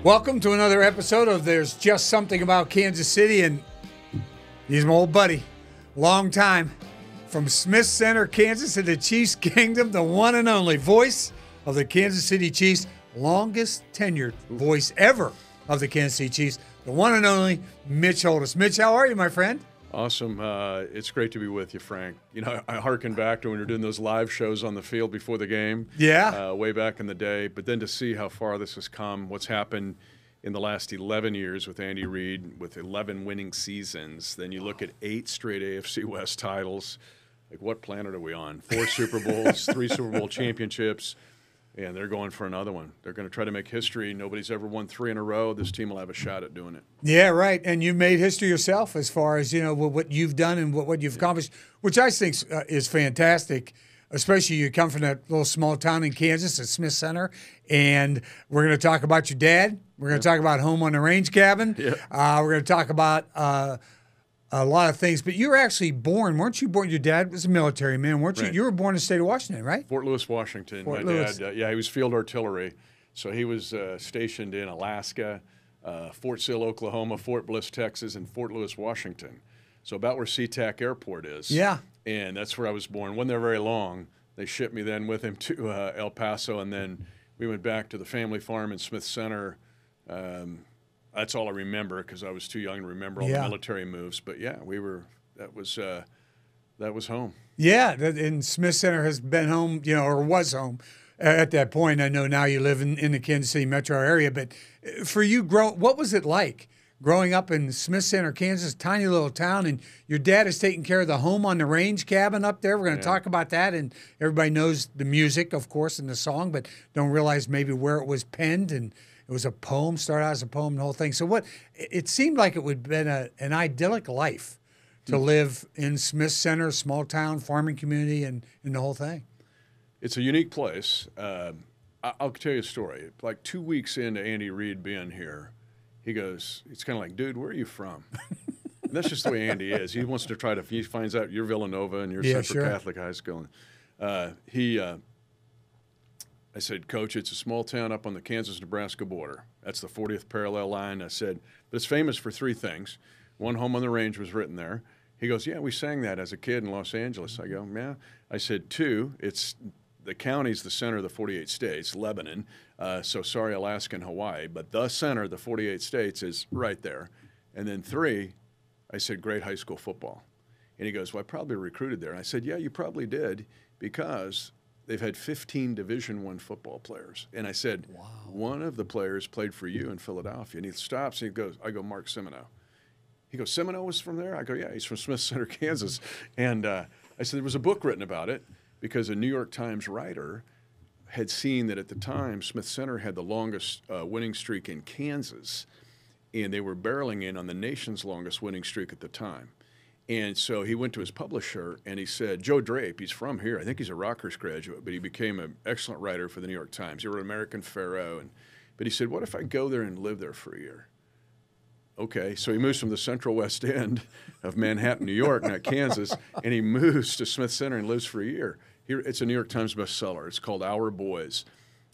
Welcome to another episode of There's Just Something About Kansas City, and he's my old buddy, long time, from Smith Center, Kansas, in the Chiefs Kingdom, the one and only voice of the Kansas City Chiefs, longest tenured voice ever of the Kansas City Chiefs, the one and only Mitch Holthus. Mitch, how are you, my friend? Awesome. It's great to be with you, Frank. You know, I hearken back to when we were doing those live shows on the field before the game. Yeah. Way back in the day. But then to see how far this has come, what's happened in the last 11 years with Andy Reid, with 11 winning seasons. Then you look at 8 straight AFC West titles. Like, what planet are we on? 4 Super Bowls, 3 Super Bowl championships. And they're going for another one. They're going to try to make history. Nobody's ever won 3 in a row. This team will have a shot at doing it. Yeah, right. And you made history yourself as far as, you know, what you've done and what you've accomplished, which I think is fantastic, especially you come from that little small town in Kansas at Smith Center. And we're going to talk about your dad. We're going to talk about home on the range cabin. Yeah. We're going to talk about a lot of things. But you were actually born, weren't you born? Your dad was a military man, weren't you? Right. You were born in the state of Washington, right? Fort Lewis, Washington. Fort My Lewis. dad, he was field artillery. So he was stationed in Alaska, Fort Sill, Oklahoma, Fort Bliss, Texas, and Fort Lewis, Washington. So about where SeaTac Airport is. Yeah. And that's where I was born. Wasn't there very long. They shipped me then with him to El Paso, and then we went back to the family farm in Smith Center. That's all I remember because I was too young to remember all the military moves. But yeah, that was home. Yeah, and Smith Center has been home, you know, or was home at that point. I know now you live in the Kansas City metro area, but for you, what was it like growing up in Smith Center, Kansas, tiny little town, and your dad is taking care of the home on the range cabin up there? We're going to talk about that, and everybody knows the music, of course, and the song, but don't realize maybe where it was penned, and it was a poem, started out as a poem, the whole thing. So it seemed like it would have been an idyllic life to live in Smith Center, small town, farming community, and the whole thing. It's a unique place. I'll tell you a story. Like 2 weeks into Andy Reid being here, he goes, it's kind of like, dude, where are you from? And that's just the way Andy is. He wants to he finds out you're Villanova and you're Central Catholic High School. I said, Coach, it's a small town up on the Kansas-Nebraska border. That's the 40th parallel line. I said, but it's famous for 3 things. 1, Home on the Range was written there. He goes, yeah, we sang that as a kid in Los Angeles. I go, yeah. I said, 2, it's the county's the center of the 48 states, Lebanon. So sorry, Alaska and Hawaii. But the center of the 48 states is right there. And then 3, I said, great high school football. And he goes, well, I probably recruited there. And I said, yeah, you probably did, because they've had 15 Division I football players. And I said, wow. One of the players played for you in Philadelphia. And he stops and he goes, I go, Mark Semino. He goes, Semino was from there? I go, yeah, he's from Smith Center, Kansas. And I said, there was a book written about it because a New York Times writer had seen that at the time Smith Center had the longest winning streak in Kansas, and they were barreling in on the nation's longest winning streak at the time. And so he went to his publisher and he said, Joe Drape, he's from here. I think he's a Rutgers graduate, but he became an excellent writer for the New York Times. He wrote American Pharaoh. But he said, what if I go there and live there for a year? Okay, so he moves from the central west end of Manhattan, New York, not Kansas, and he moves to Smith Center and lives for a year. Here, it's a New York Times bestseller. It's called Our Boys.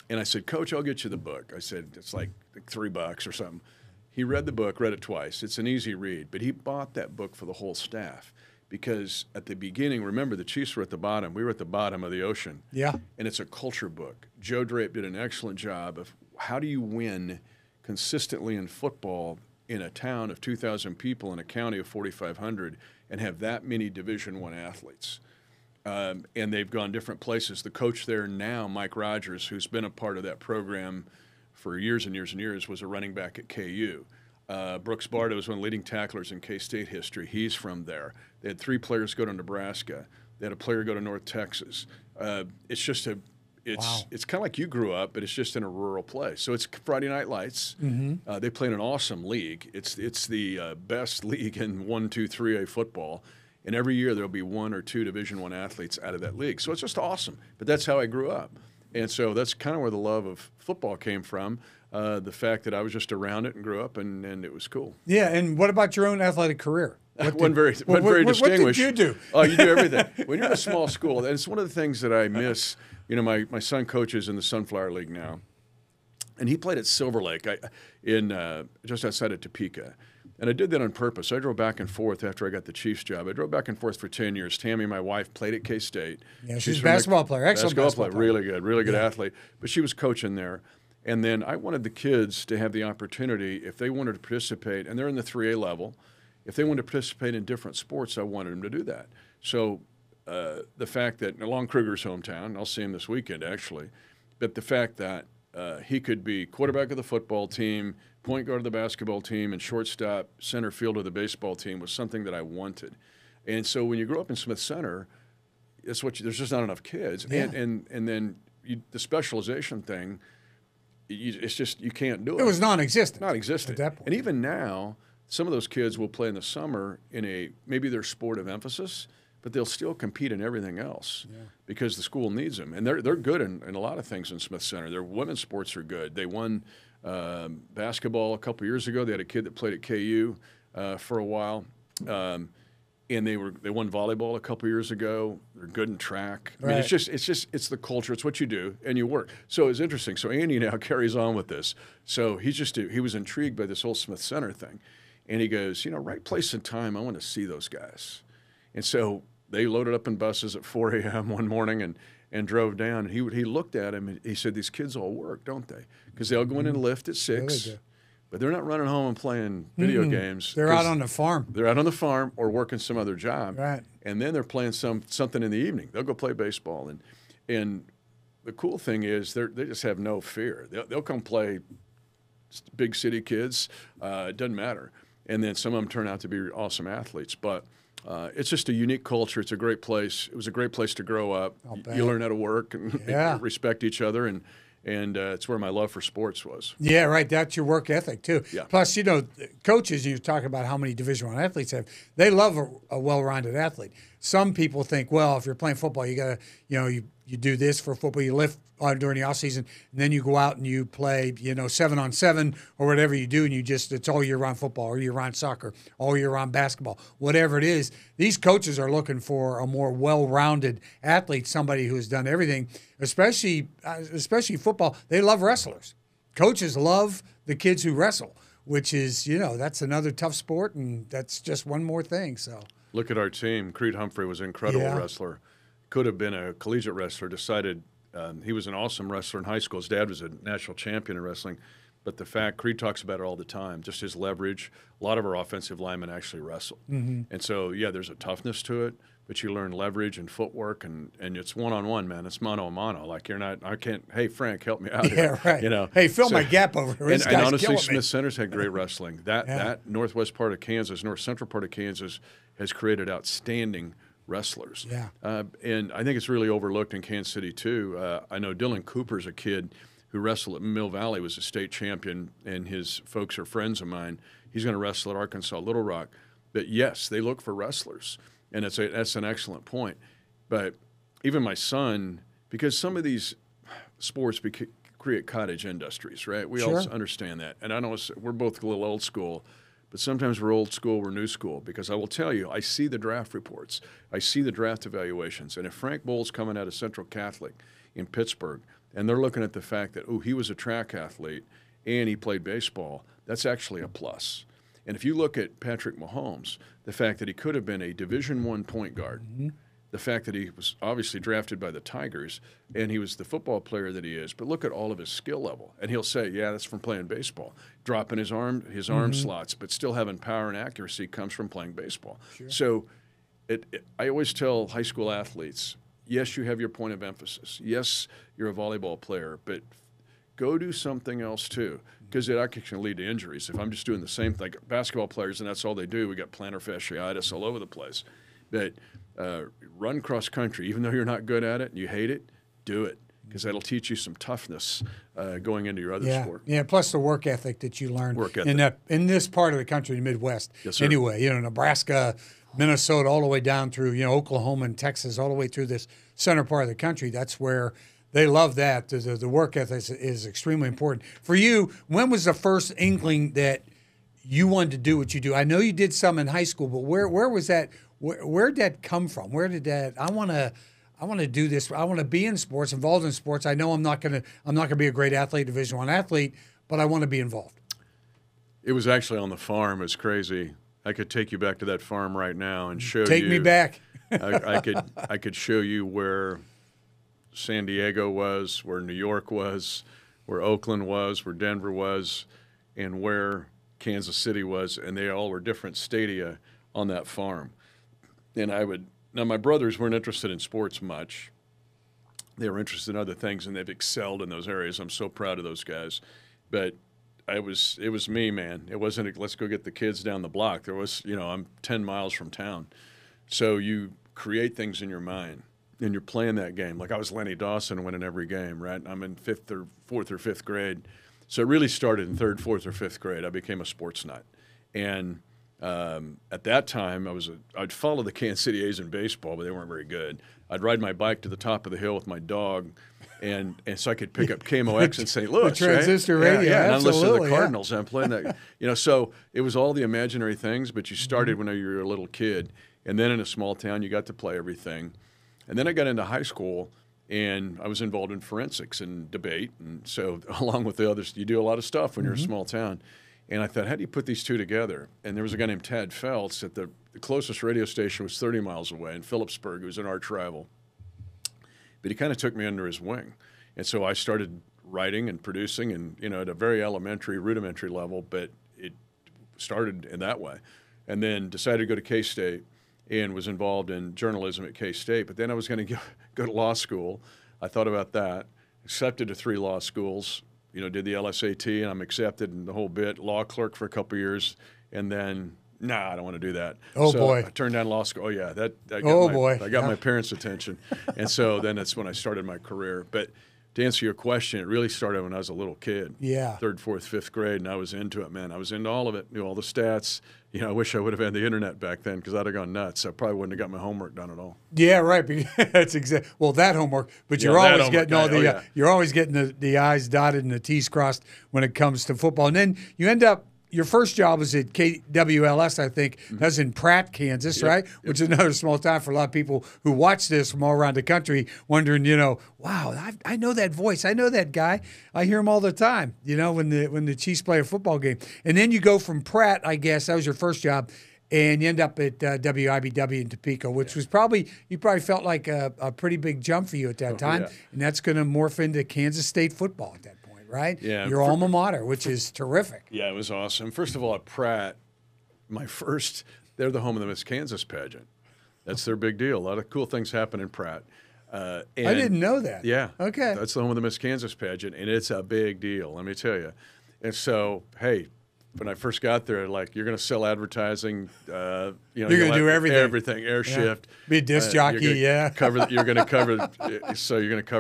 And I said, Coach, I'll get you the book. I said, it's like $3 or something. He read the book, read it twice. It's an easy read. But he bought that book for the whole staff because at the beginning, remember, the Chiefs were at the bottom. We were at the bottom of the ocean. Yeah. And it's a culture book. Joe Drape did an excellent job of how do you win consistently in football in a town of 2,000 people in a county of 4,500 and have that many Division I athletes. And they've gone different places. The coach there now, Mike Rogers, who's been a part of that program for years and years and years, was a running back at KU. Brooks Barta was one of the leading tacklers in K-State history. He's from there. They had 3 players go to Nebraska. They had a player go to North Texas. It's just it's kind of like you grew up, but it's just in a rural place. So it's Friday Night Lights. Mm-hmm. They play in an awesome league. It's the best league in 1, 2, 3A football. And every year there'll be 1 or 2 Division I athletes out of that league. So it's just awesome. But that's how I grew up. And so that's kind of where the love of football came from, the fact that I was just around it and grew up, and it was cool. Yeah, and what about your own athletic career? Wasn't very distinguished. What did you do? Oh, you do everything. When you're in a small school, and it's one of the things that I miss. You know, my son coaches in the Sunflower League now, And he played at Silver Lake in just outside of Topeka. And I did that on purpose. I drove back and forth after I got the Chiefs job. I drove back and forth for 10 years. Tammy, my wife, played at K-State. Yeah, she's a basketball player, excellent basketball player. Really good athlete. But she was coaching there. And then I wanted the kids to have the opportunity, if they wanted to participate, and they're in the 3A level, if they wanted to participate in different sports, I wanted them to do that. So the fact that, along Kruger's hometown, I'll see him this weekend actually, but the fact that he could be quarterback of the football team, point guard of the basketball team, and shortstop, center fielder of the baseball team was something that I wanted. And so when you grow up in Smith Center, there's just not enough kids. Yeah. And then the specialization thing, it's just you can't do it. It was non-existent. Non-existent. At that point. And even now, some of those kids will play in the summer in maybe their sport of emphasis, but they'll still compete in everything else because the school needs them. And they're good in a lot of things in Smith Center. Their women's sports are good. They won basketball a couple years ago. They had a kid that played at KU for a while. And they won volleyball a couple years ago. They're good in track. I mean, it's the culture. It's what you do, and you work. So it's interesting. So Andy now carries on with this. So he was intrigued by this whole Smith Center thing, and he goes, right place and time. I want to see those guys. And so they loaded up in buses at 4 a.m. one morning and drove down. And he looked at him and he said, "These kids all work, don't they? Because they'll go in and lift at 6." But they're not running home and playing video games. They're out on the farm. They're out on the farm or working some other job. Right. And then they're playing something in the evening. They'll go play baseball. And the cool thing is they just have no fear. They'll come play big city kids. It doesn't matter. And then some of them turn out to be awesome athletes. But it's just a unique culture. It's a great place. It was a great place to grow up. You learn how to work and respect each other. And it's where my love for sports was. Yeah, right. That's your work ethic too. Yeah. Plus, coaches, you talk about how many Division I athletes have. They love a well-rounded athlete. Some people think, well, if you're playing football, you got to, you do this for football. You lift during the off season, and then you go out and you play, 7-on-7 or whatever you do, and it's all year round football or year round soccer, all year round basketball, whatever it is. These coaches are looking for a more well-rounded athlete, somebody who's done everything, especially football. They love wrestlers. Coaches love the kids who wrestle, which is, that's another tough sport, and that's just one more thing. So look at our team. Creed Humphrey was an incredible wrestler. Could have been a collegiate wrestler, decided he was an awesome wrestler in high school. His dad was a national champion in wrestling. But the fact, Creed talks about it all the time, just his leverage. A lot of our offensive linemen actually wrestle. Mm-hmm. And so, there's a toughness to it, but you learn leverage and footwork, and it's one-on-one, man. It's mano-a-mano. Like, hey, Frank, help me out here. Right. Hey, fill my gap over here. And honestly, Smith Center's had great wrestling. That northwest part of Kansas, north central part of Kansas has created outstanding wrestlers. Yeah. And I think it's really overlooked in Kansas City, too. I know Dylan Cooper's a kid who wrestled at Mill Valley, was a state champion, and his folks are friends of mine. He's going to wrestle at Arkansas Little Rock. But, yes, they look for wrestlers, and that's an excellent point. But even my son, because some of these sports create cottage industries, right? We all understand that. And I know we're both a little old school, but sometimes we're old school, we're new school, because I will tell you, I see the draft reports. I see the draft evaluations. And if Frank Bohl's coming out of Central Catholic in Pittsburgh, and they're looking at the fact that, he was a track athlete and he played baseball, that's actually a plus. And if you look at Patrick Mahomes, the fact that he could have been a Division I point guard, the fact that he was obviously drafted by the Tigers, and he was the football player that he is, but look at all of his skill level. And he'll say, that's from playing baseball. Dropping his arm slots, but still having power and accuracy comes from playing baseball. Sure. So I always tell high school athletes, yes, you have your point of emphasis. Yes, you're a volleyball player, but go do something else too, because it actually can lead to injuries. If I'm just doing the same thing, basketball players, and that's all they do, we got plantar fasciitis all over the place. But run cross country, even though you're not good at it and you hate it, do it, because that'll teach you some toughness going into your other sport. Yeah, plus the work ethic that you learn in this part of the country, the Midwest. Yes, sir. Anyway, Nebraska, Minnesota, all the way down through, Oklahoma and Texas, all the way through this center part of the country. That's where they love that. The work ethic is extremely important. For you, when was the first inkling that you wanted to do what you do? I know you did some in high school, but where was that? Where did that come from? Where did that? I want I want to do this. I want to be in sports, involved in sports. I know I'm not going to be a great athlete, Division I athlete, but I want to be involved. It was actually on the farm. It's crazy. I could take you back to that farm right now and show you. Take me back. I could show you where San Diego was, where New York was, where Oakland was, where Denver was, and where Kansas City was, and they all were different stadia on that farm. And now my brothers weren't interested in sports much. They were interested in other things, and they've excelled in those areas. I'm so proud of those guys. But it was me, man. It wasn't let's go get the kids down the block. There was, I'm 10 miles from town. So you create things in your mind, and you're playing that game. Like I was Lenny Dawson winning every game, right? I'm in fourth or fifth grade. So it really started in third, fourth, or fifth grade. I became a sports nut. And at that time, I'd follow the Kansas City A's in baseball, but they weren't very good. I'd ride my bike to the top of the hill with my dog, and so I could pick up KMOX in St. Louis. The transistor right? radio, yeah, and I'm listening to the absolutely, Cardinals. I'm playing that. So it was all the imaginary things, but you started when you were a little kid, and then in a small town, you got to play everything. And then I got into high school, and I was involved in forensics and debate, and so along with the others, you do a lot of stuff when you're a small town. And I thought, how do you put these two together? And there was a guy named Tad Feltz at the closest radio station was 30 miles away in Phillipsburg, who was an arch rival. But he kind of took me under his wing. And so I started writing and producing and, at a very elementary, rudimentary level, but it started in that way. And then decided to go to K-State and was involved in journalism at K-State. But then I was going to go to law school. I thought about that, accepted to 3 law schools, did the LSAT, and I'm accepted and the whole bit, law clerk for a couple of years, and then, I don't want to do that. Oh, so boy. I turned down law school. Oh, yeah. I got my parents' attention. And so then that's when I started my career. But to answer your question, it really started when I was a little kid. Yeah. 3rd, 4th, 5th grade, and I was into it, man. I was into all of it, knew all the stats. I wish I would have had the internet back then because I'd have gone nuts. I probably wouldn't have got my homework done at all. Yeah, right. That's exactly. Well, that homework, but you're always getting all the you're always getting the I's dotted and the T's crossed when it comes to football. And then you end up. Your first job was at KWLS, I think. That was in Pratt, Kansas, right? Which is another small town for a lot of people who watch this from all around the country, wondering, wow, I know that voice. I know that guy. I hear him all the time, when the Chiefs play a football game. And then you go from Pratt, I guess, that was your first job, and you end up at WIBW in Topeka, which was you probably felt like a pretty big jump for you at that time. Yeah. And that's going to morph into Kansas State football at that point. Right? Yeah. Your alma mater, which is terrific. Yeah, it was awesome. First of all, at Pratt, they're the home of the Miss Kansas pageant. That's their big deal. A lot of cool things happen in Pratt. I didn't know that. Yeah. Okay. That's the home of the Miss Kansas pageant, and it's a big deal, let me tell you. And so, hey, when I first got there, you're going to sell advertising. You're going to do everything. Everything, air shift. Be a disc jockey, you're going to cover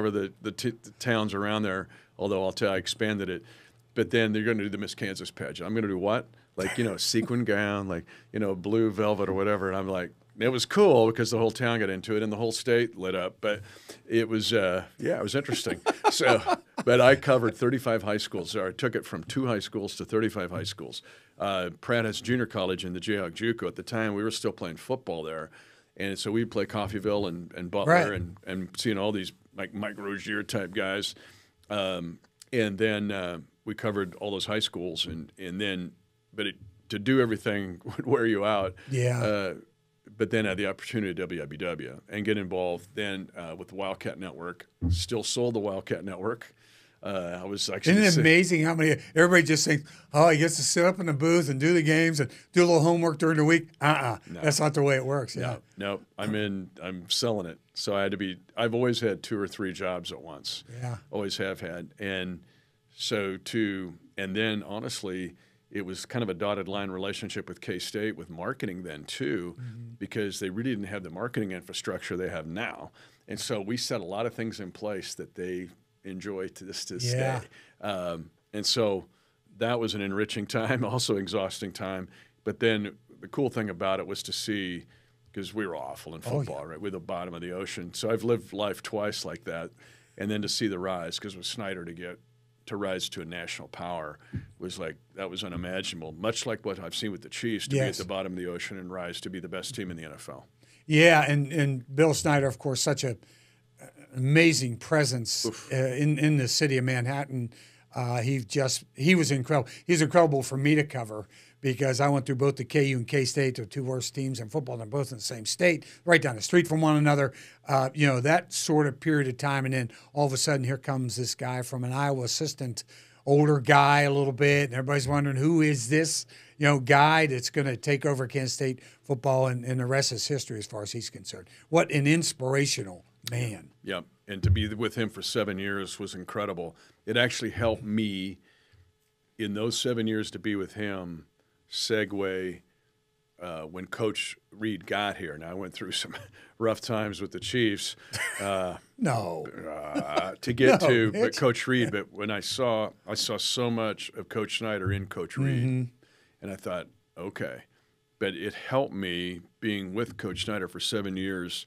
the towns around there. Although I'll tell you, I expanded it. But then they're going to do the Miss Kansas pageant. I'm going to do what? A sequin gown, blue velvet or whatever. And I'm like, it was cool because the whole town got into it and the whole state lit up. But it was, it was interesting. But I covered 35 high schools. So I took it from 2 high schools to 35 high schools. Pratt has junior college in the Jayhawk JUCO. At the time, we were still playing football there. And so we'd play Coffeyville and Butler and seeing all these Mike Rozier type guys. And then we covered all those high schools, to do everything would wear you out. Yeah. But then I had the opportunity at WIBW and get involved then with the Wildcat Network. Still sold the Wildcat Network. I was actually. Isn't it amazing how many everybody just thinks, oh, he gets to sit up in the booth and do the games and do a little homework during the week? No. That's not the way it works. Yeah. No. I'm selling it. So I've always had 2 or 3 jobs at once. Yeah. Always have had. And and then honestly, it was kind of a dotted line relationship with K-State with marketing then too, because they really didn't have the marketing infrastructure they have now. And so we set a lot of things in place that they enjoy to this day. And so that was an enriching time, also exhausting time. But then the cool thing about it was to see, because we were awful in football, right? We're the bottom of the ocean. So I've lived life twice like that. And then to see the rise, because with Snyder to rise to a national power was that was unimaginable, much like what I've seen with the Chiefs, to be at the bottom of the ocean and rise to be the best team in the NFL. Yeah, and Bill Snyder, of course, such a amazing presence in the city of Manhattan. He was incredible. He's incredible for me to cover because I went through both the KU and K-State, the two worst teams in football. They're both in the same state, right down the street from one another. That sort of period of time, and then all of a sudden here comes this guy from an Iowa assistant, older guy a little bit, and everybody's wondering who is this guy that's going to take over Kansas State football, and the rest is history as far as he's concerned. What an inspirational man. Yeah, and to be with him for 7 years was incredible. It actually helped me in those 7 years to be with him segue when Coach Reed got here. Now, I went through some rough times with the Chiefs to get to, but Coach Reed. But when I saw so much of Coach Snyder in Coach Reed, and I thought, okay. But it helped me being with Coach Snyder for 7 years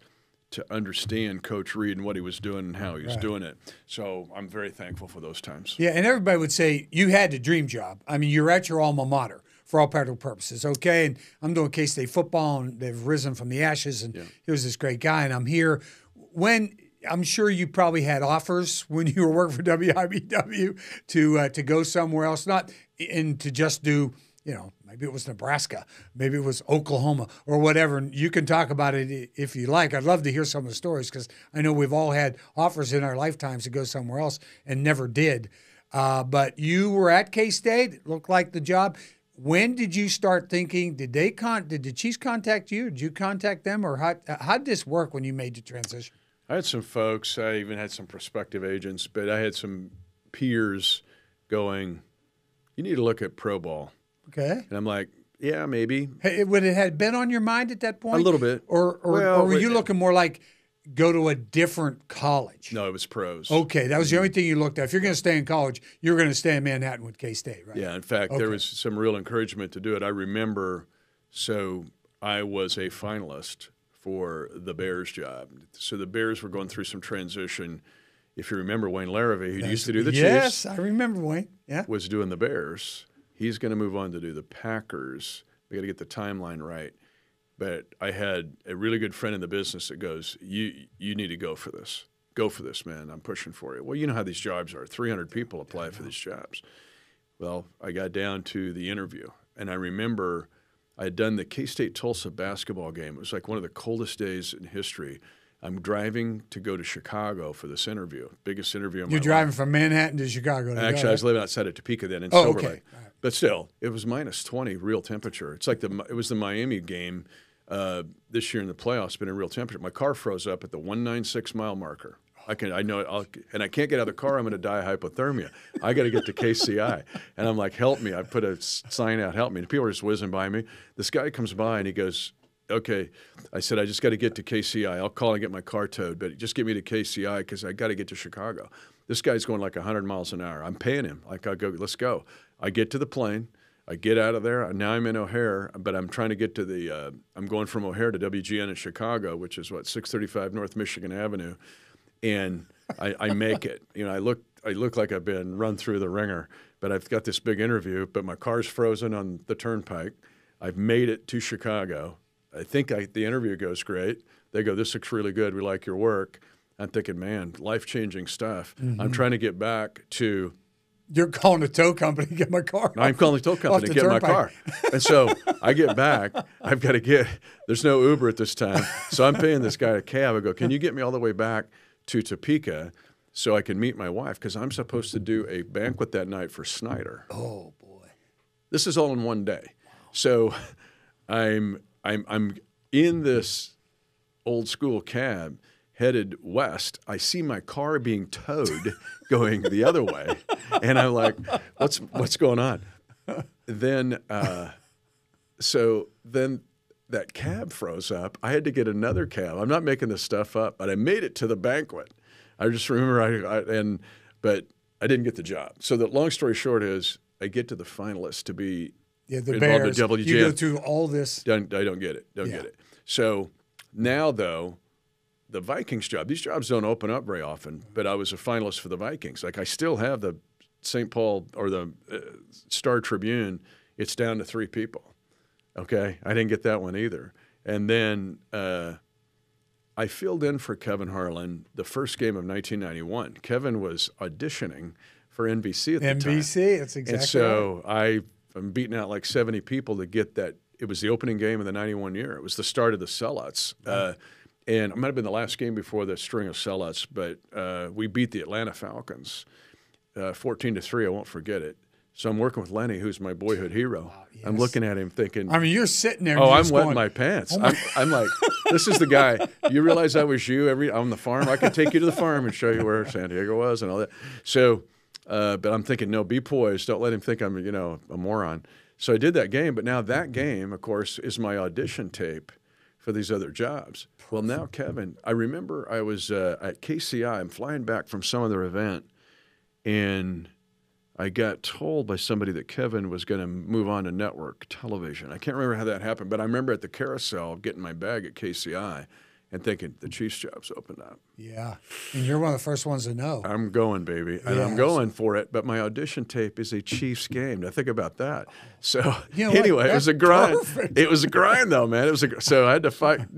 to understand Coach Reed and what he was doing and how he was doing it. So I'm very thankful for those times. Yeah, and everybody would say you had the dream job. I mean, you're at your alma mater for all practical purposes, okay? And I'm doing K-State football, and they've risen from the ashes, and he was this great guy, and I'm here. I'm sure you probably had offers when you were working for WIBW to go somewhere else, and to just do, maybe it was Nebraska, maybe it was Oklahoma or whatever. And you can talk about it if you like. I'd love to hear some of the stories because I know we've all had offers in our lifetimes to go somewhere else and never did. But you were at K-State. It looked like the job. When did you start thinking? Did the Chiefs contact you? Did you contact them, or how did this work when you made the transition? I had some folks. I even had some prospective agents, but I had some peers going, "You need to look at pro ball." Okay. And I'm like, yeah, maybe. Hey, would it have been on your mind at that point? A little bit. Or were you looking more like go to a different college? No, it was pros. Okay, that was the only thing you looked at. If you're going to stay in college, you're going to stay in Manhattan with K-State, right? Yeah, in fact, there was some real encouragement to do it. I remember, so I was a finalist for the Bears job. So the Bears were going through some transition. If you remember Wayne Larrivee, who used to do the Chiefs. Yes, I remember Wayne. Yeah. Was doing the Bears. He's going to move on to do the Packers. We got to get the timeline right. But I had a really good friend in the business that goes, you need to go for this. Go for this, man. I'm pushing for you. Well, you know how these jobs are. 300 people apply for these jobs. Well, I got down to the interview, and I remember I had done the K-State Tulsa basketball game. It was like one of the coldest days in history. I'm driving to go to Chicago for this interview, biggest interview of my life. You're driving from Manhattan to Chicago. Actually, I was living outside of Topeka then in Silver Lake. Okay. Right. But still, it was minus 20 real temperature. It's like it was the Miami game this year in the playoffs, been in real temperature. My car froze up at the 196 mile marker. I know it, and I can't get out of the car. I'm going to die of hypothermia. I got to get to KCI, and I'm like, help me! I put a sign out, help me. And people are just whizzing by me. This guy comes by and he goes, okay. I said, I just got to get to KCI. I'll call and get my car towed, but just get me to KCI because I got to get to Chicago. This guy's going like 100 miles an hour. I'm paying him. Like, I'll go, let's go. I get to the plane. I get out of there. Now I'm in O'Hare, but I'm trying to get to I'm going from O'Hare to WGN in Chicago, which is 635 North Michigan Avenue. And I make it. I look like I've been run through the ringer, but I've got this big interview, but my car's frozen on the turnpike. I've made it to Chicago. I think the interview goes great. They go, this looks really good. We like your work. I'm thinking, man, life-changing stuff. Mm-hmm. I'm trying to get back to. You're calling the tow company to get my car. No, I'm calling the tow company to get my car. And so I get back. I've got to there's no Uber at this time. So I'm paying this guy a cab. I go, can you get me all the way back to Topeka so I can meet my wife? Because I'm supposed to do a banquet that night for Snyder. Oh, boy. This is all in one day. So I'm in this old school cab headed west. I see my car being towed going the other way. And I'm like, what's going on? Then that cab froze up. I had to get another cab. I'm not making this stuff up, but I made it to the banquet. I just remember but I didn't get the job. So the long story short is I get to the finalists to be the involved Bears. in WGN. You go through all this. I don't get it. Don't get it. So now, though, the Vikings job, these jobs don't open up very often, but I was a finalist for the Vikings. Like, I still have the St. Paul or the Star Tribune. It's down to 3 people. Okay? I didn't get that one either. And then I I filled in for Kevin Harlan the first game of 1991. Kevin was auditioning for NBC at the time. NBC, that's exactly and so I'm beating out like 70 people to get that. It was the opening game of the 91 year. It was the start of the sellouts. And it might have been the last game before the string of sellouts, but we beat the Atlanta Falcons 14-3. I won't forget it. So I'm working with Lenny, who's my boyhood hero. Wow, yes. I'm looking at him thinking, I mean, you're sitting there. oh, I'm just wetting going, my pants. Oh my I'm like, this is the guy. You realize that was you on the farm? I could take you to the farm and show you where San Diego was and all that. So, but I'm thinking, no, be poised. Don't let him think I'm, a moron. So I did that game. But now that game, of course, is my audition tape for these other jobs. Well, now, Kevin, I remember I was at KCI. I'm flying back from some other event, and I got told by somebody that Kevin was going to move on to network television. I can't remember how that happened, but I remember at the carousel getting my bag at KCI and thinking, the Chiefs job's opened up. Yeah, and you're one of the first ones to know. I'm going, baby, and I'm going for it. But my audition tape is a Chiefs game. Now think about that. So anyway, it was a grind. Perfect. It was a grind, though, man. So I had to fight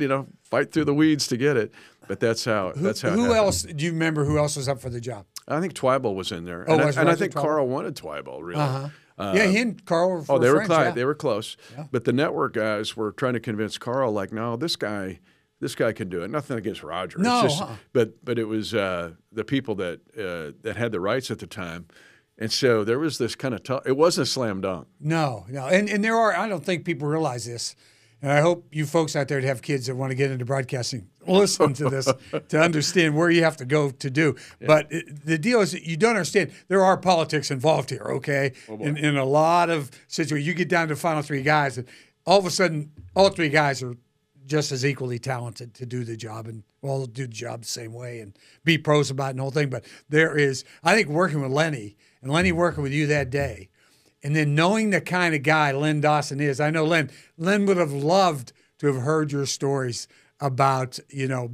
through the weeds to get it. But that's how. Who else? Do you remember who else was up for the job? I think Twyble was in there, Oh, and I think Carl wanted Twyble, really. Yeah, he and Carl were they were friends, close. yeah. They were close. Yeah. But the network guys were trying to convince Carl, like, no, this guy can do it. Nothing against Roger. No, it's just, but it was the people that had the rights at the time, and so there was this kind of it wasn't a slam dunk. No, and there are. I don't think people realize this, and I hope you folks out there that have kids that want to get into broadcasting listen to this to understand where you have to go to do. Yeah. But the deal is that you don't understand. There are politics involved here. Okay, in a lot of situations, you get down to the final three guys, and all of a sudden, all three guys are just as equally talented to do the job and all do the job the same way and be pros about it and the whole thing. But there is, I think, working with Lenny and Lenny working with you that day, and then knowing the kind of guy Len Dawson is. I know Len would have loved to have heard your stories about,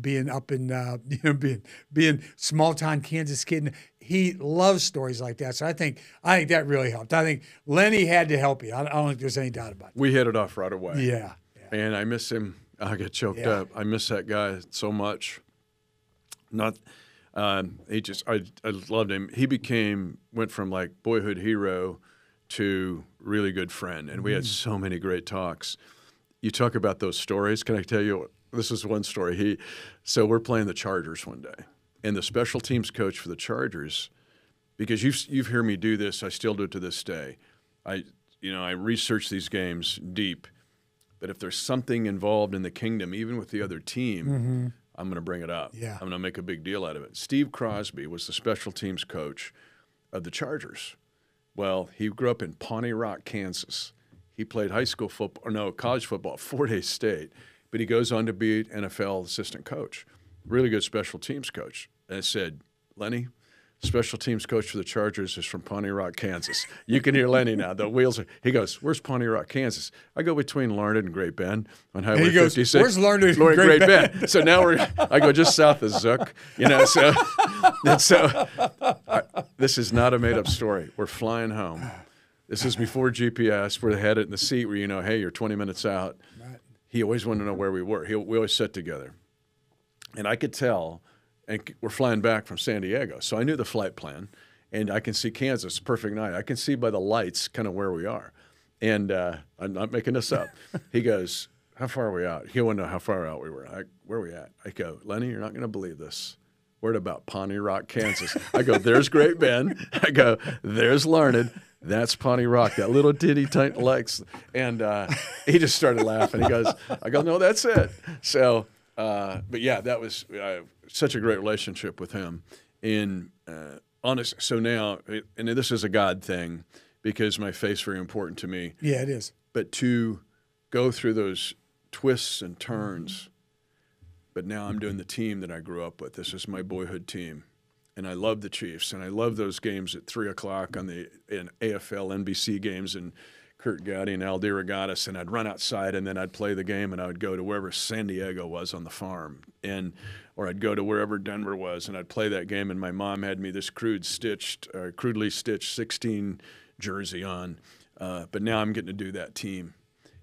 being up in, being small town Kansas kid. He loves stories like that. So I think that really helped. I think Lenny had to help you. I don't think there's any doubt about it. We hit it off right away. Yeah. And I miss him. I get choked up. I miss that guy so much. I loved him. He went from like boyhood hero to really good friend. And we had so many great talks. You talk about those stories. Can I tell you, this is one story. So we're playing the Chargers one day. And the special teams coach for the Chargers, because you've heard me do this, I still do it to this day. I research these games deep. But if there's something involved in the kingdom, even with the other team, I'm going to bring it up. Yeah. I'm going to make a big deal out of it. Steve Crosby was the special teams coach of the Chargers. Well, he grew up in Pawnee Rock, Kansas. He played college football at Fort Hays State. But he goes on to be NFL assistant coach. Really good special teams coach. And I said, Lenny, special teams coach for the Chargers is from Pawnee Rock, Kansas. You can hear Lenny now. The wheels are. He goes, "Where's Pawnee Rock, Kansas?" I go between Larned and Great Bend on Highway 56. "Where's Larned and Great Bend?" So now I go just south of Zook. This is not a made-up story. We're flying home. This is before GPS. We're headed in the seat where hey, you're 20 minutes out. Right. He always wanted to know where we were. We always sat together, and I could tell. And we're flying back from San Diego. So I knew the flight plan, and I can see Kansas, perfect night. I can see by the lights kind of where we are. And I'm not making this up. He goes, "How far are we out?" He wanted to know how far out we were. Where are we at? I go, "Lenny, you're not going to believe this. We're at about Pawnee Rock, Kansas." I go, "There's Great Bend." I go, "There's Larned. That's Pawnee Rock, that little ditty tight legs." And he just started laughing. I go, "No, that's it." So, but yeah, that was such a great relationship with him. And honest, so now, and this is a God thing because my faith's very important to me. Yeah, it is. But to go through those twists and turns, but now I'm doing the team that I grew up with. This is my boyhood team. And I love the Chiefs, and I love those games at 3 o'clock in AFL, NBC games, and Kurt Gowdy and Al DeRogatis, and I'd run outside, and then I'd play the game, and I would go to wherever San Diego was on the farm, or I'd go to wherever Denver was, and I'd play that game, and my mom had me this crudely stitched 16 jersey on, but now I'm getting to do that team.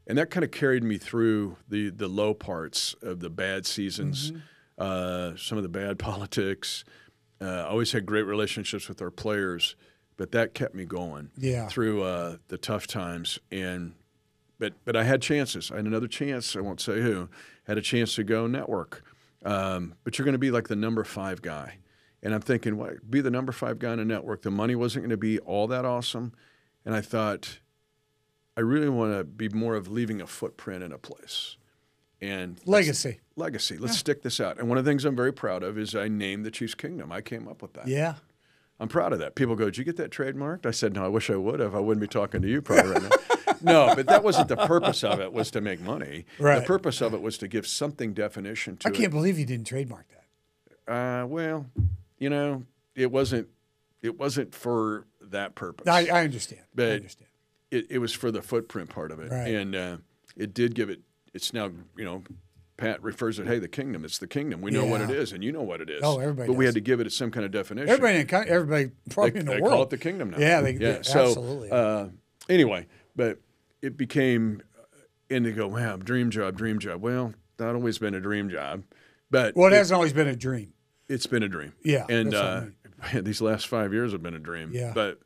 And that kind of carried me through the low parts of the bad seasons some of the bad politics. Always had great relationships with our players, but that kept me going through the tough times. But I had chances. I had another chance. I won't say who. Had a chance to go network. But you're going to be like the number 5 guy. And I'm thinking, well, be the number 5 guy in a network. The money wasn't going to be all that awesome. And I thought, I really want to be more of leaving a footprint in a place. And legacy. Let's stick this out. And one of the things I'm very proud of is I named the Chiefs Kingdom. I came up with that. Yeah. I'm proud of that. People go, did you get that trademarked? I said, no, I wish I would have. I wouldn't be talking to you probably right now. No, but that wasn't the purpose of it, was to make money. Right. The purpose of it was to give something definition to it. I can't believe you didn't trademark that. Well, you know, it wasn't for that purpose. I understand. But I understand. It was for the footprint part of it. Right. And it did give it, it's now, you know, Pat refers to it, hey, the kingdom. It's the kingdom. We know what it is, and you know what it is. Oh, everybody But we does. had to give it some kind of definition. Everybody probably in the they world. call it the kingdom now. Yeah, So, absolutely. Anyway, but it became, and they go, wow, dream job. Well, not always been a dream job. But Well, it hasn't always been a dream. It's been a dream. Yeah. And that's what I mean. these last 5 years have been a dream. Yeah. But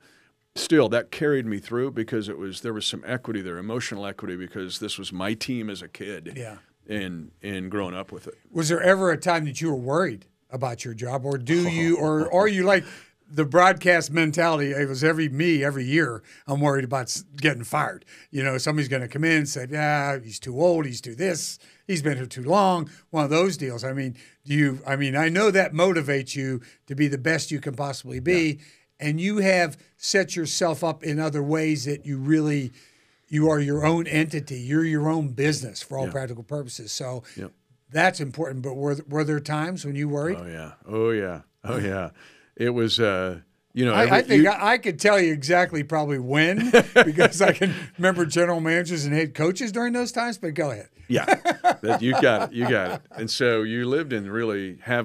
still, that carried me through because there was some equity there, emotional equity, because this was my team as a kid. Yeah. And growing up with it. Was there ever a time that you were worried about your job, or do you, or are you like the broadcast mentality? It was every year I'm worried about getting fired. You know, somebody's going to come in and say, yeah, he's too old, he's too this, he's been here too long. One of those deals. I mean, I know that motivates you to be the best you can possibly be, and you have set yourself up in other ways that you are your own entity. You're your own business for all practical purposes. So that's important. But were there times when you worried? Oh yeah. It was, you know. I think I could tell you exactly probably when because I can remember general managers and head coaches during those times. But go ahead. Yeah, you got it. And so you have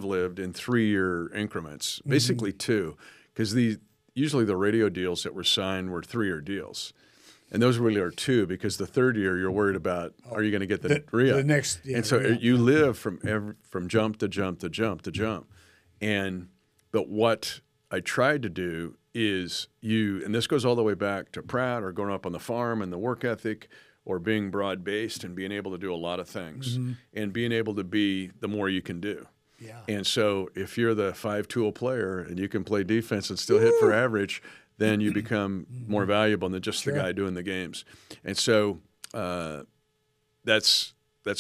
lived in 3-year increments, basically 2, because usually the radio deals that were signed were 3-year deals. And those really are 2 because the 3rd year you're worried about, are you going to get the re-up? The next, and so you live from jump to jump to jump to jump. But what I tried to do is and this goes all the way back to Pratt or growing up on the farm and the work ethic or being broad-based and being able to do a lot of things and being able to be the more you can do. Yeah. And so if you're the 5-tool player and you can play defense and still hit for average, then you become more valuable than just the guy doing the games. And so that's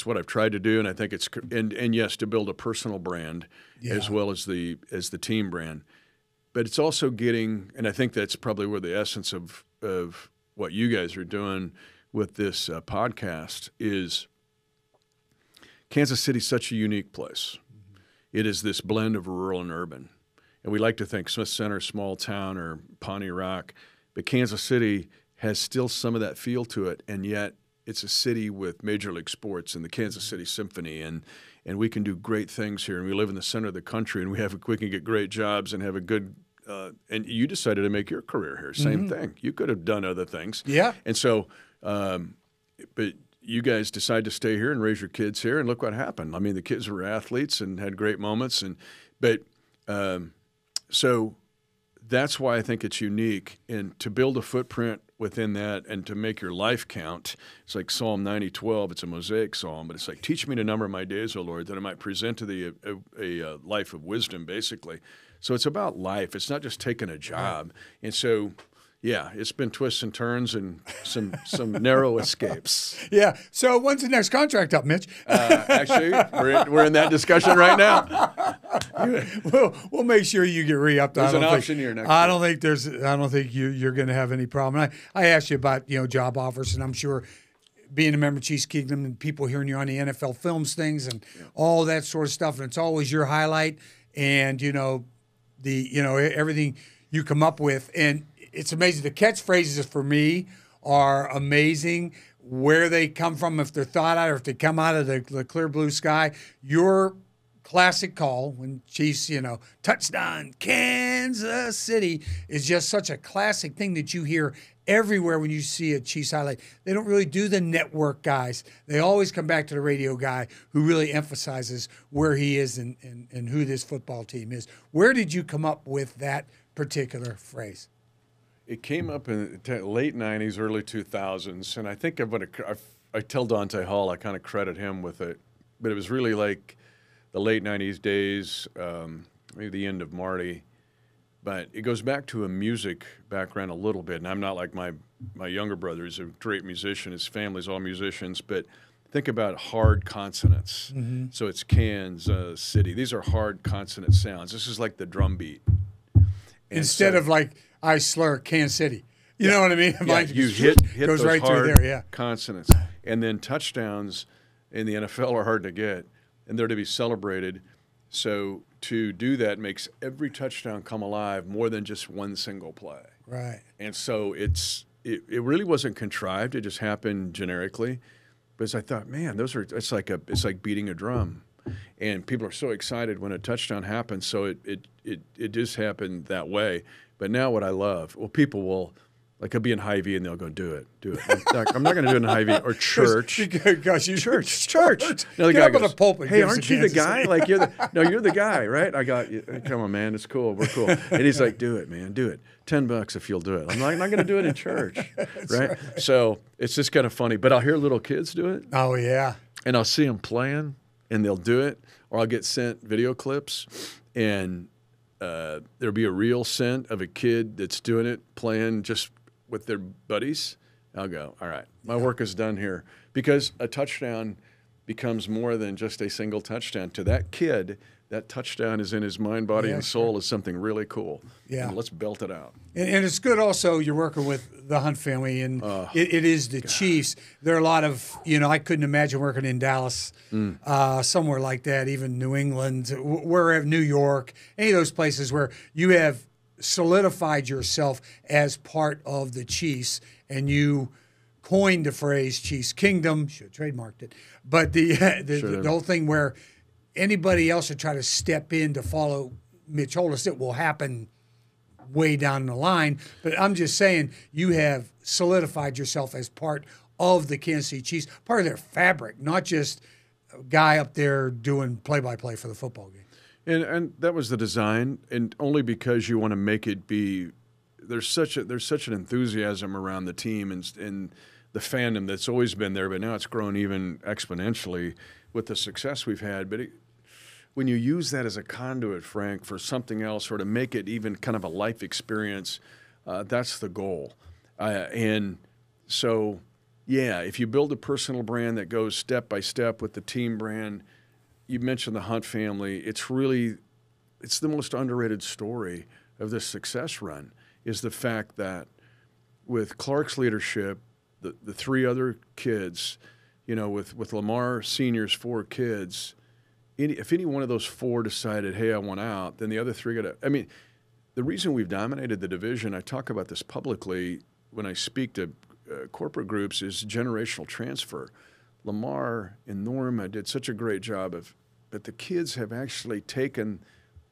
what I've tried to do, and I think it's and yes, to build a personal brand as well as the team brand. But it's also getting, and I think that's probably where the essence of what you guys are doing with this podcast is. Kansas City's such a unique place. It is this blend of rural and urban. And we like to think Smith Center, small town, or Pawnee Rock, but Kansas City has still some of that feel to it, and yet it's a city with Major League Sports and the Kansas City Symphony, and we can do great things here, and we live in the center of the country, and we can get great jobs and have a good and you decided to make your career here. Same thing. You could have done other things. Yeah. And so, but you guys decided to stay here and raise your kids here, and look what happened. I mean, the kids were athletes and had great moments, so that's why I think it's unique. And to build a footprint within that and to make your life count, it's like Psalm 90:12. It's a Mosaic psalm, but it's like, teach me to number my days, O Lord, that I might present to thee a life of wisdom, basically. So it's about life. It's not just taking a job. And so, yeah, it's been twists and turns and some narrow escapes. Yeah. So when's the next contract up, Mitch? Actually, we're in that discussion right now. We'll make sure you get re-upped. There's an option here next. I don't think you're going to have any problem. I asked you about job offers, and I'm sure being a member of Chiefs Kingdom and people hearing you on the NFL Films things and all that sort of stuff, and it's always your highlight. And everything you come up with, and it's amazing. The catchphrases for me are amazing. Where they come from, if they're thought out or if they come out of the clear blue sky, your classic call when Chiefs, touchdown, Kansas City is just such a classic thing that you hear everywhere when you see a Chiefs highlight. They don't really do the network guys. They always come back to the radio guy who really emphasizes where he is and who this football team is. Where did you come up with that particular phrase? It came up in the late 90s, early 2000s, and I think I tell Dante Hall, I kind of credit him with it, but it was really like the late 90s days, maybe the end of Marty. But it goes back to a music background a little bit, and I'm not like my younger brother. He's a great musician. His family's all musicians, but think about hard consonants. Mm-hmm. So it's Kansas City. These are hard consonant sounds. This is like the drum beat. Instead of like I slur Kansas City. You know what I mean? Yeah, you hit goes those right hard through there, yeah. consonants. And then touchdowns in the NFL are hard to get, and they're to be celebrated. So to do that makes every touchdown come alive more than just one single play. Right. And so it really wasn't contrived. It just happened generically. But as I thought, man, it's like beating a drum. And people are so excited when a touchdown happens. So it just happened that way. But now what I love, people will, like, I'll be in Hy-Vee and they'll go, do it. I'm not going to do it in Hyvee or church. Gosh, church. No, the guy goes, the pulpit, hey, aren't you the guy? Like you're the guy, right? I got you. Come on, man, it's cool. We're cool. And he's like, do it, man, do it. $10 if you'll do it. I'm like, I'm not going to do it in church, right? So it's just kind of funny. But I'll hear little kids do it. Oh yeah. And I'll see them playing, and they'll do it, or I'll get sent video clips, and there'll be a reel sent of a kid that's doing it, playing just with their buddies. I'll go, all right, my work is done here. Because a touchdown becomes more than just a single touchdown. To that kid, that touchdown is in his mind, body, and soul is something really cool. Yeah. And let's belt it out. And it's good also you're working with the Hunt family, and it is the Chiefs. There are a lot of, I couldn't imagine working in Dallas, somewhere like that, even New England, wherever, New York, any of those places where you have solidified yourself as part of the Chiefs, and you coined the phrase Chiefs Kingdom. Should have trademarked it. But the whole thing where anybody else would try to step in to follow Mitch Holthus, it will happen way down the line. But I'm just saying you have solidified yourself as part of the Kansas City Chiefs, part of their fabric, not just a guy up there doing play-by-play for the football game. And that was the design, and only because you want to make it be. There's such an enthusiasm around the team and the fandom that's always been there, but now it's grown even exponentially with the success we've had. But when you use that as a conduit, Frank, for something else, or to make it even kind of a life experience, that's the goal. And so, yeah, if you build a personal brand that goes step by step with the team brand. You mentioned the Hunt family. It's the most underrated story of this success run is the fact that with Clark's leadership, the three other kids, with Lamar Sr.'s 4 kids, if any one of those 4 decided, hey, I want out, then the other 3 got to. I mean, the reason we've dominated the division, I talk about this publicly when I speak to corporate groups, is generational transfer. Lamar and Norma did such a great job but the kids have actually taken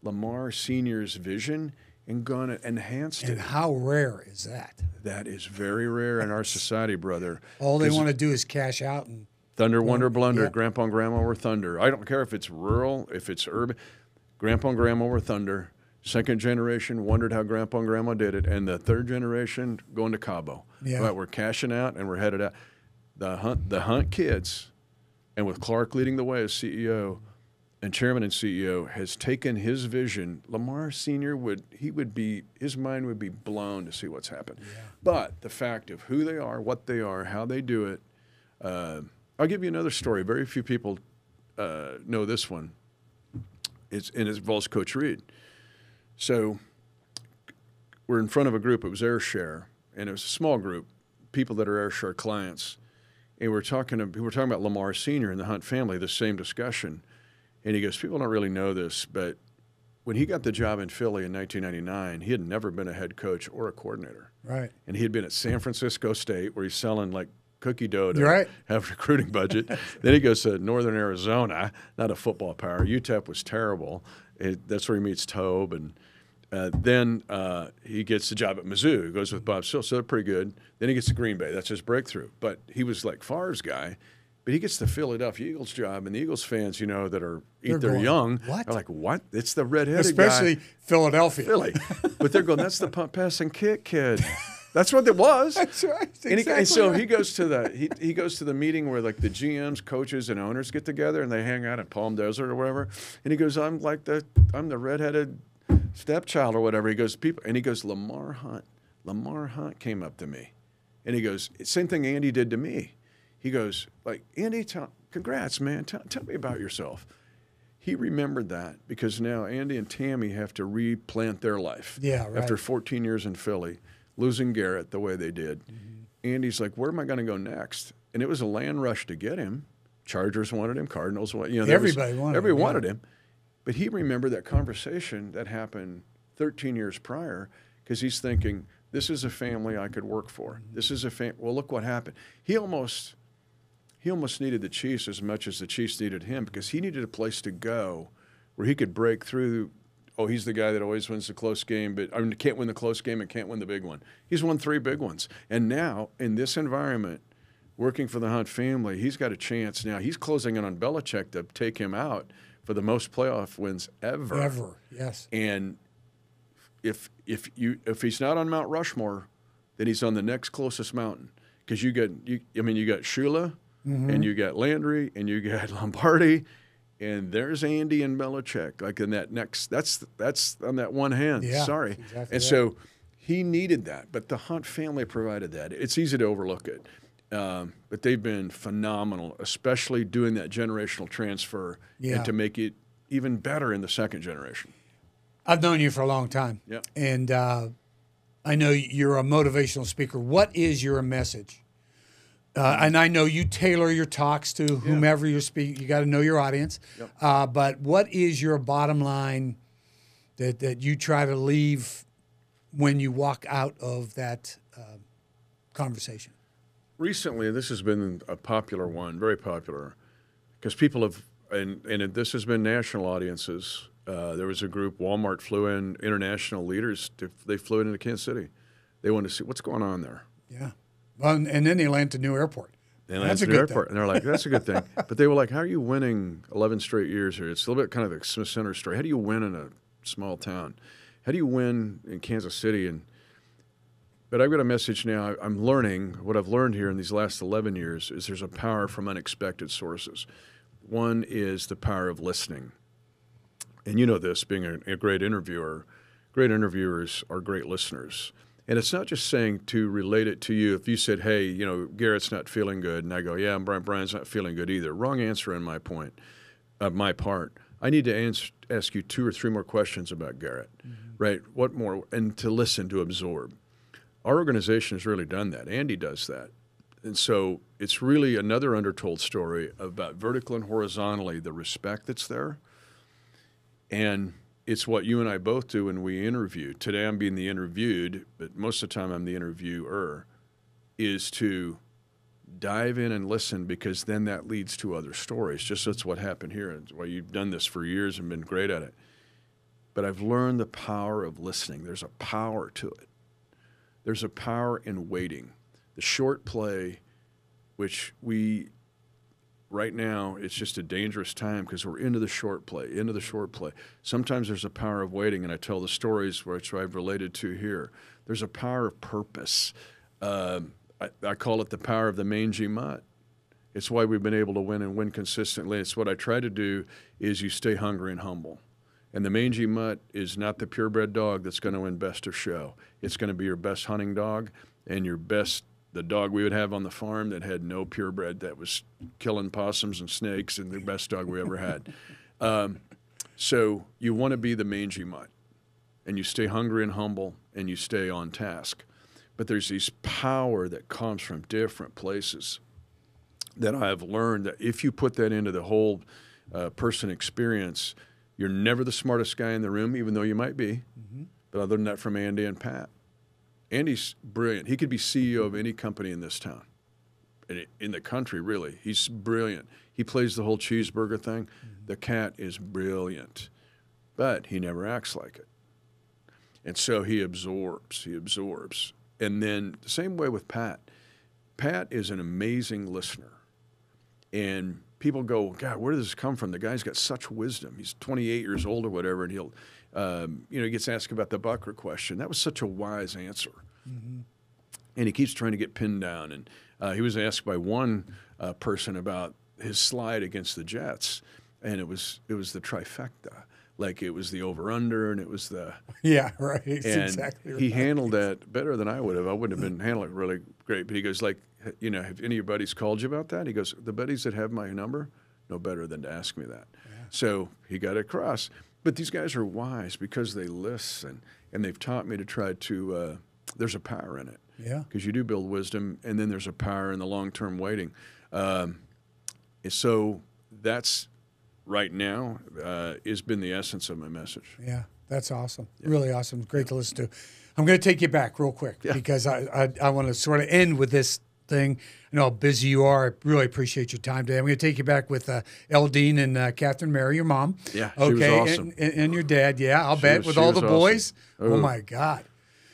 Lamar Sr.'s vision and gone and enhanced it. And how rare is that? That is very rare in our society, brother. All they want to do is cash out and thunder, wonder, blunder. Yeah. Grandpa and Grandma were thunder. I don't care if it's rural, if it's urban. Grandpa and Grandma were thunder. Second generation wondered how Grandpa and Grandma did it, and the third generation going to Cabo. Yeah. Right, we're cashing out and we're headed out. The Hunt kids, and with Clark leading the way as CEO and chairman and CEO, has taken his vision. Lamar Sr. his mind would be blown to see what's happened. Yeah. But the fact of who they are, what they are, how they do it. I'll give you another story. Very few people know this one. It involves Coach Reed. So we're in front of a group. It was AirShare, and it was a small group, people that are AirShare clients. And we were talking about Lamar Sr. and the Hunt family, the same discussion. And he goes, people don't really know this, but when he got the job in Philly in 1999, he had never been a head coach or a coordinator. Right. And he had been at San Francisco State, where he's selling like cookie dough to Right. have recruiting budget. Then he goes to Northern Arizona, not a football power. UTEP was terrible. That's where he meets Tobe. And then he gets the job at Mizzou. He goes with Bob Still, so they're pretty good. Then he gets to Green Bay. That's his breakthrough. But he was like Favre's guy. But he gets the Philadelphia Eagles job, and the Eagles fans, you know, that are they're young, what? are like, what? It's the redheaded guy. Especially Philadelphia. Philly. But they're going, that's the pump, pass, and kick kid. That's what it was. That's right. That's And so he goes to the meeting where like the GMs, coaches, and owners get together and they hang out at Palm Desert or whatever. And he goes, I'm the redheaded stepchild or whatever. He goes, Lamar Hunt came up to me, and he goes, same thing Andy did to me. He goes, like, Andy, congrats, man. Tell me about yourself. He remembered that because now Andy and Tammy have to replant their life. Yeah, right. After 14 years in Philly, losing Garrett the way they did. Mm-hmm. Andy's like, where am I going to go next? And it was a land rush to get him. Chargers wanted him. Cardinals wanted him. Everybody wanted him. But he remembered that conversation that happened 13 years prior because he's thinking, this is a family I could work for. Mm-hmm. This is well, look what happened. He almost needed the Chiefs as much as the Chiefs needed him because he needed a place to go where he could break through. Oh, he's the guy that always wins the close game, but can't win the close game and can't win the big one. He's won 3 big ones. And now, in this environment, working for the Hunt family, he's got a chance now. He's closing in on Belichick to take him out for the most playoff wins ever. Ever, yes. And if he's not on Mount Rushmore, then he's on the next closest mountain. Because you got Shula, mm-hmm. and you got Landry, and you got Lombardi, and there's Andy and Belichick. Like in that next, that's on that one hand. Yeah, Sorry. Exactly and so he needed that, but the Hunt family provided that. It's easy to overlook it. But they've been phenomenal, especially doing that generational transfer and to make it even better in the second generation. I've known you for a long time. Yeah. And I know you're a motivational speaker. What is your message? And I know you tailor your talks to whomever you're speaking. You got to know your audience. Yep. But what is your bottom line that you try to leave when you walk out of that conversation? Recently, this has been a popular one, very popular, because people have, and this has been national audiences. There was a group, Walmart flew in international leaders. They flew into Kansas City. They wanted to see what's going on there. Yeah. Well, and then they land to New Airport. That's a good airport, and they're like, "That's a good thing." But they were like, "How are you winning 11 straight years here?" It's a little bit kind of the Smith Center story. How do you win in a small town? How do you win in Kansas City? But I've got a message now. I'm learning what I've learned here in these last 11 years is there's a power from unexpected sources. One is the power of listening, and you know this, being a great interviewer. Great interviewers are great listeners. And it's not just saying to relate it to you. If you said, hey, you know, Garrett's not feeling good, and I go, yeah, Brian's not feeling good either. Wrong answer on my part. I need to ask you 2 or 3 more questions about Garrett, right? What more? And to listen, to absorb. Our organization has really done that. Andy does that. And so it's really another undertold story about vertical and horizontally the respect that's there. And it's what you and I both do when we interview. Today I'm being the interviewed, but most of the time I'm the interviewer, is to dive in and listen because then that leads to other stories. Just that's what happened here. It's why you've done this for years and been great at it. But I've learned the power of listening. There's a power to it. There's a power in waiting. The short play, which right now, it's just a dangerous time because we're into the short play. Sometimes there's a power of waiting, and I tell the stories which I've related to here. There's a power of purpose. I call it the power of the mangy mutt. It's why we've been able to win and win consistently. It's what I try to do is you stay hungry and humble. And the mangy mutt is not the purebred dog that's going to win best of show. It's going to be your best hunting dog and the dog we would have on the farm that had no purebred, that was killing possums and snakes, and the best dog we ever had. So you want to be the mangy mutt, and you stay hungry and humble, and you stay on task. But there's this power that comes from different places that I have learned that if you put that into the whole person experience, you're never the smartest guy in the room, even though you might be. Mm-hmm. But I learned that from Andy and Pat. Andy's brilliant. He could be CEO of any company in this town. in the country, really. He's brilliant. He plays the whole cheeseburger thing. The cat is brilliant, but he never acts like it. And so he absorbs. And then the same way with Pat. Pat is an amazing listener. And people go, God, where does this come from? The guy's got such wisdom. He's 28 years old or whatever, and he'll, he gets asked about the Buckner question. That was such a wise answer. Mm-hmm. And he keeps trying to get pinned down. And he was asked by one person about his slide against the Jets, and it was the trifecta. Like, it was the over-under, and it was the... Yeah, right. It's and exactly right. He handled that better than I would have. I wouldn't have been handling it really great. But he goes, like, have any of your buddies called you about that? He goes, the buddies that have my number know better than to ask me that. Yeah. So he got it across. But these guys are wise because they listen, and they've taught me to try to... there's a power in it. Yeah. Because you do build wisdom, and then there's a power in the long-term waiting. So that's... right now has been the essence of my message. Yeah, that's awesome. Yeah. Really awesome. Great to listen to. I'm going to take you back real quick because I want to sort of end with this thing. I know how busy you are. I really appreciate your time today. I'm going to take you back with Eldine and Catherine Mary, your mom. Yeah, she was awesome. And your dad, I'll bet, with all the boys. Awesome. Oh, my God.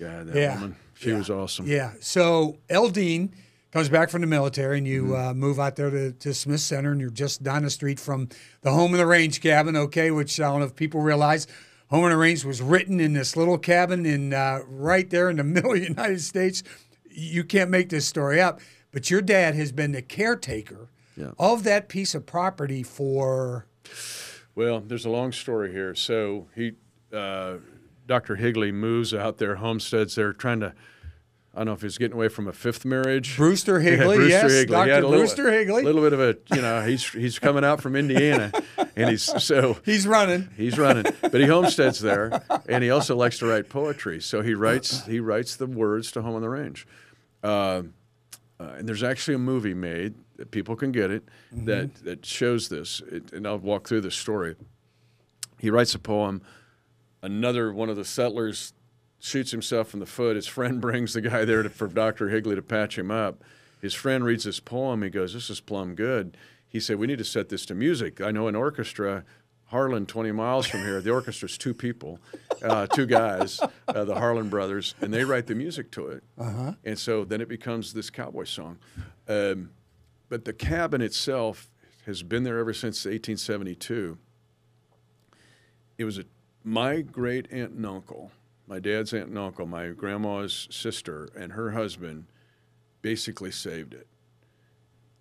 God, that woman. She was awesome. Yeah. So Eldine comes back from the military, and you move out there to Smith Center, and you're just down the street from the Home on the Range cabin, which I don't know if people realize. Home on the Range was written in this little cabin in right there in the middle of the United States. You can't make this story up, but your dad has been the caretaker of that piece of property for... Well, there's a long story here. So Dr. Higley moves out there, homesteads there, trying to... I don't know if he's getting away from a fifth marriage. Brewster Higley, yes, Higley. Dr. Brewster Higley. A little bit of a, he's coming out from Indiana, and he's running. He's running, but he homesteads there, and he also likes to write poetry. So he writes the words to Home on the Range, and there's actually a movie made that people can get it that shows this, and I'll walk through this story. He writes a poem. Another one of the settlers shoots himself in the foot. His friend brings the guy there for Dr. Higley to patch him up. His friend reads this poem. He goes, this is plumb good. He said, we need to set this to music. I know an orchestra, Harlan, 20 miles from here. The orchestra's two people, two guys, the Harlan brothers, and they write the music to it. Uh-huh. And so then it becomes this cowboy song. But the cabin itself has been there ever since 1872. It was my great aunt and uncle, my dad's aunt and uncle, my grandma's sister, and her husband basically saved it.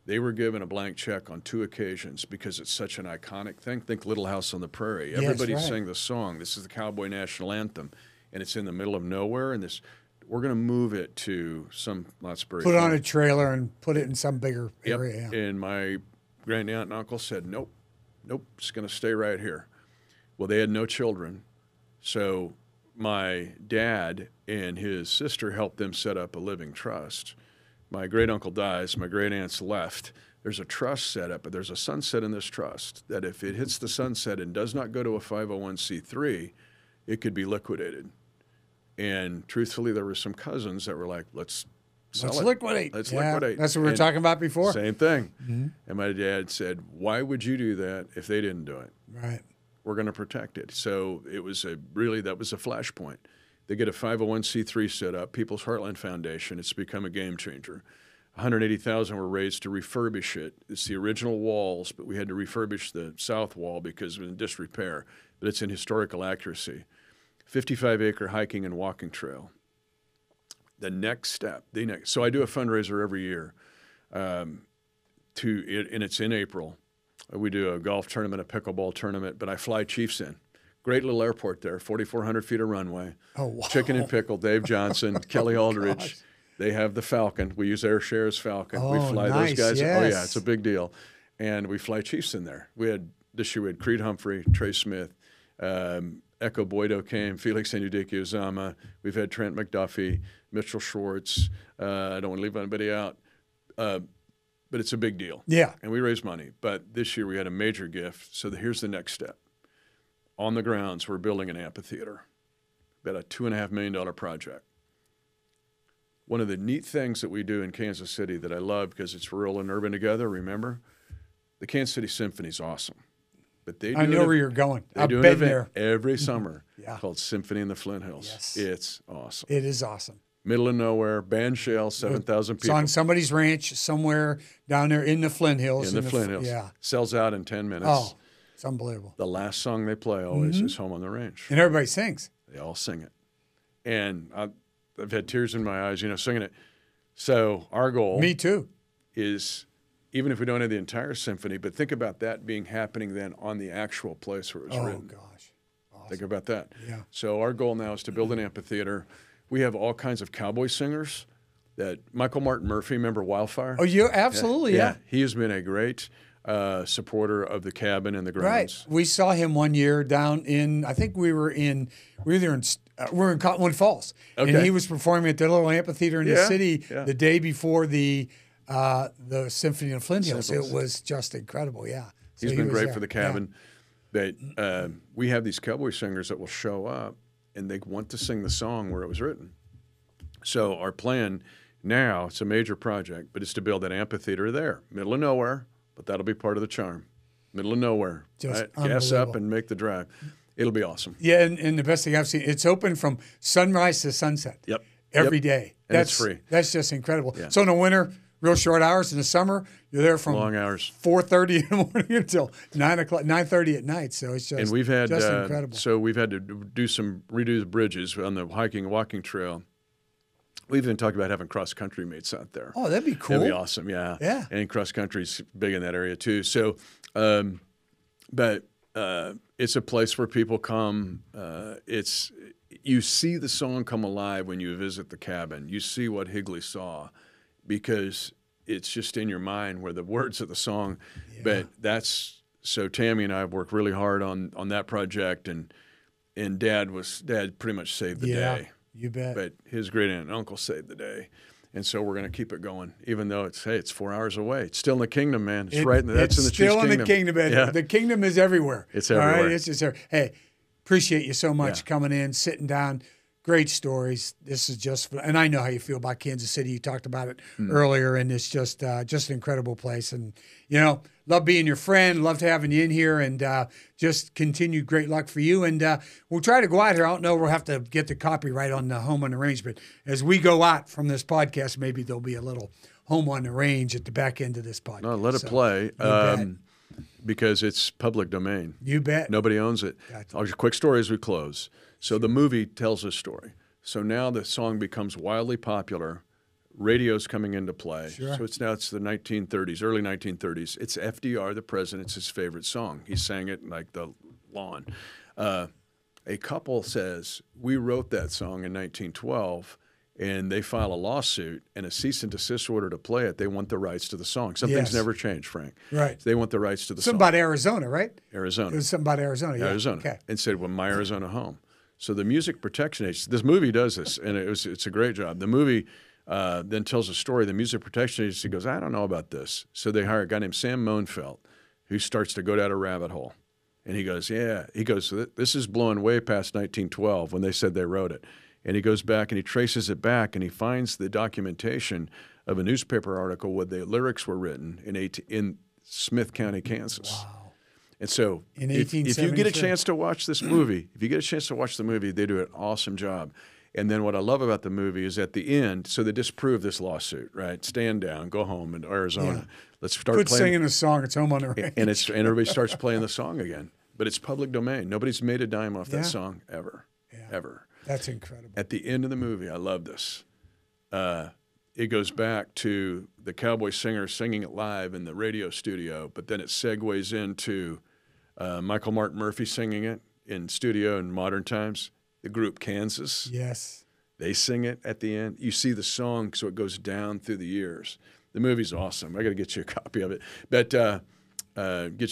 They were given a blank check on 2 occasions because it's such an iconic thing. Think Little House on the Prairie. Everybody sang the song. This is the Cowboy National Anthem, and it's in the middle of nowhere. And we're going to move it to some Knott's Berry Put it on a trailer and put it in some bigger area. Yeah. And my grand aunt and uncle said, nope, it's going to stay right here. Well, they had no children, so my dad and his sister helped them set up a living trust. My great uncle dies, my great aunt's left. There's a trust set up, but there's a sunset in this trust that if it hits the sunset and does not go to a 501c3, it could be liquidated. And truthfully, there were some cousins that were like, let's liquidate. Let's liquidate. That's what we were talking about before. Same thing. Mm-hmm. And my dad said, why would you do that if they didn't do it? Right. We're going to protect it. So it was that was a flashpoint. They get a 501c3 set up, People's Heartland Foundation. It's become a game changer. $180,000 were raised to refurbish it. It's the original walls, but we had to refurbish the south wall because it was in disrepair. But it's in historical accuracy. 55-acre hiking and walking trail. The next step, so I do a fundraiser every year, and it's in April. We do a golf tournament, a pickleball tournament, but I fly Chiefs in. Great little airport there, 4,400 feet of runway. Oh, wow. Chicken and Pickle, Dave Johnson, Kelly Aldridge. Gosh. They have the Falcon. We use AirShare's Falcon. We fly nice. those guys. Yes. Oh, yeah, it's a big deal. And we fly Chiefs in there. This year we had Creed Humphrey, Trey Smith, Echo Boydo came, Felix Anudike-Uzama. We've had Trent McDuffie, Mitchell Schwartz. I don't want to leave anybody out. But it's a big deal. Yeah. And we raised money. But this year we had a major gift. So here's the next step. On the grounds, we're building an amphitheater. About a $2.5 million project. one of the neat things that we do in Kansas City that I love because it's rural and urban together, remember? The Kansas City Symphony is awesome. But they do I know where you're going. I've do an been event there. every summer Yeah. called Symphony in the Flint Hills. Yes. It's awesome. It is awesome. Middle of nowhere, band shell, 7,000 It's people. on somebody's ranch somewhere down there in the Flint Hills. In the Flint Hills. Yeah. Sells out in 10 minutes. Oh, it's unbelievable. The last song they play always is Home on the Range. And everybody sings. They all sing it. And I've had tears in my eyes, singing it. So our goal Me too. is, even if we don't have the entire symphony, but think about that being happening then on the actual place where it was Oh, written. gosh. Awesome. Think about that. Yeah. So our goal now is to build an amphitheater. We have all kinds of cowboy singers. That Michael Martin Murphy, remember Wildfire? Oh, you absolutely, yeah. He has been a great supporter of the cabin and the grounds. Right. We saw him one year down in, I think we were in Cottonwood Falls. Okay. And he was performing at the little amphitheater in the Yeah, city yeah. the day before the Symphony of Flint Hills. Simples. It was just incredible, yeah. So He's he been was great there. for the cabin. But we have these cowboy singers that will show up, and they want to sing the song where it was written. So our plan now, it's a major project, but it's to build an amphitheater there, middle of nowhere, but that'll be part of the charm. Middle of nowhere. Just Gas up unbelievable. and make the drive. It'll be awesome. Yeah, and the best thing I've seen, it's open from sunrise to sunset. Yep. Every Yep. day. And it's free. That's just incredible. Yeah. So in the winter, real short hours. In the summer, you're there from Long hours. 4:30 in the morning until 9:30 at night. So it's just And we've had just incredible. So we've had to redo the bridges on the hiking and walking trail. We've even talked about having cross country meets out there. Oh, that'd be cool. That'd be awesome, yeah. Yeah. And cross country's big in that area too. So, it's a place where people come. You see the song come alive when you visit the cabin. You see what Higley saw, because it's just in your mind where the words of the song. Yeah. But that's so. Tammy and I have worked really hard on that project, and Dad pretty much saved the Yeah, day. you bet. But his great aunt and uncle saved the day. And so we're going to keep it going, even though it's 4 hours away. It's still in the kingdom, man. That's in the It's Chiefs still in kingdom. the kingdom. Yeah. The kingdom is everywhere. It's All everywhere. right? It's just hey, appreciate you so much Yeah. coming in, sitting down. Great stories. This is just, and I know how you feel about Kansas City. You talked about it earlier, and it's just an incredible place. And love being your friend. Loved having you in here, and just continued great luck for you. And we'll try to go out here. I don't know. We'll have to get the copyright on the Home on the Range, but as we go out from this podcast, maybe there'll be a little Home on the Range at the back end of this podcast. No, let it So, play, you bet. because it's public domain. You bet. Nobody owns it. Gotcha. I'll just quick story as we close. So the movie tells a story. So now the song becomes wildly popular. Radio's coming into play. Sure. So it's the 1930s, early 1930s. It's FDR, the president's his favorite song. He sang it like the lawn. A couple says, we wrote that song in 1912, and they file a lawsuit and a cease and desist order to play it. They want the rights to the song. Some things Yes. never change, Frank. Right. They want the rights to the Something song. about Arizona, right? Arizona. It was something about Arizona. Yeah. Arizona. Okay. And said, well, my Arizona home. So the Music Protection Agency, this movie does this, and it's a great job. The movie then tells a story. The Music Protection Agency goes, I don't know about this. So they hire a guy named Sam Moenfeld, who starts to go down a rabbit hole. And he goes, yeah. He goes, this is blowing way past 1912 when they said they wrote it. And he goes back and he traces it back, and he finds the documentation of a newspaper article where the lyrics were written in Smith County, Kansas. Wow. And so In if you get a 1873. chance to watch this movie, they do an awesome job. And then what I love about the movie is at the end, so they disprove this lawsuit, right? Stand down, go home in Arizona. Yeah. Let's start Quit playing. singing a song. It's Home on the Range. And everybody starts playing the song again. But it's public domain. Nobody's made a dime off Yeah. that song ever, ever. That's incredible. At the end of the movie, I love this. It goes back to the cowboy singer singing it live in the radio studio, but then it segues into Michael Martin Murphy singing it in studio in modern times. The group Kansas, Yes. they sing it at the end. You see the song, so it goes down through the years. The movie's awesome. I got to get you a copy of it, but get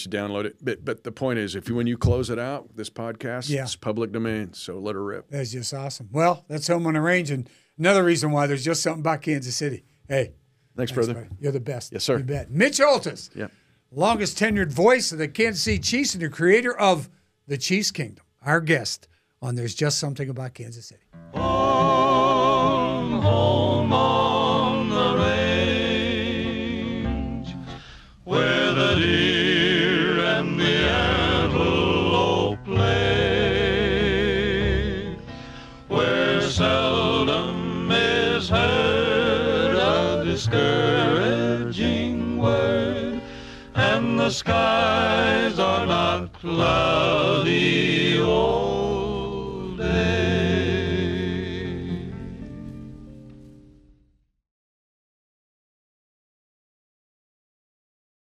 you download it. But the point is, when you close it out, this podcast, Yeah. it's public domain, so let her rip. That's just awesome. Well, that's Home on the Range, and another reason why there's just something about Kansas City. Hey. Thanks, brother. buddy. You're the best. Yes, sir. You bet. Mitch Holthus. Yeah. Longest tenured voice of the Kansas City Chiefs and the creator of the Chiefs Kingdom. Our guest on There's Just Something About Kansas City. Home, home, has heard a discouraging word, and the skies are not cloudy. Oh,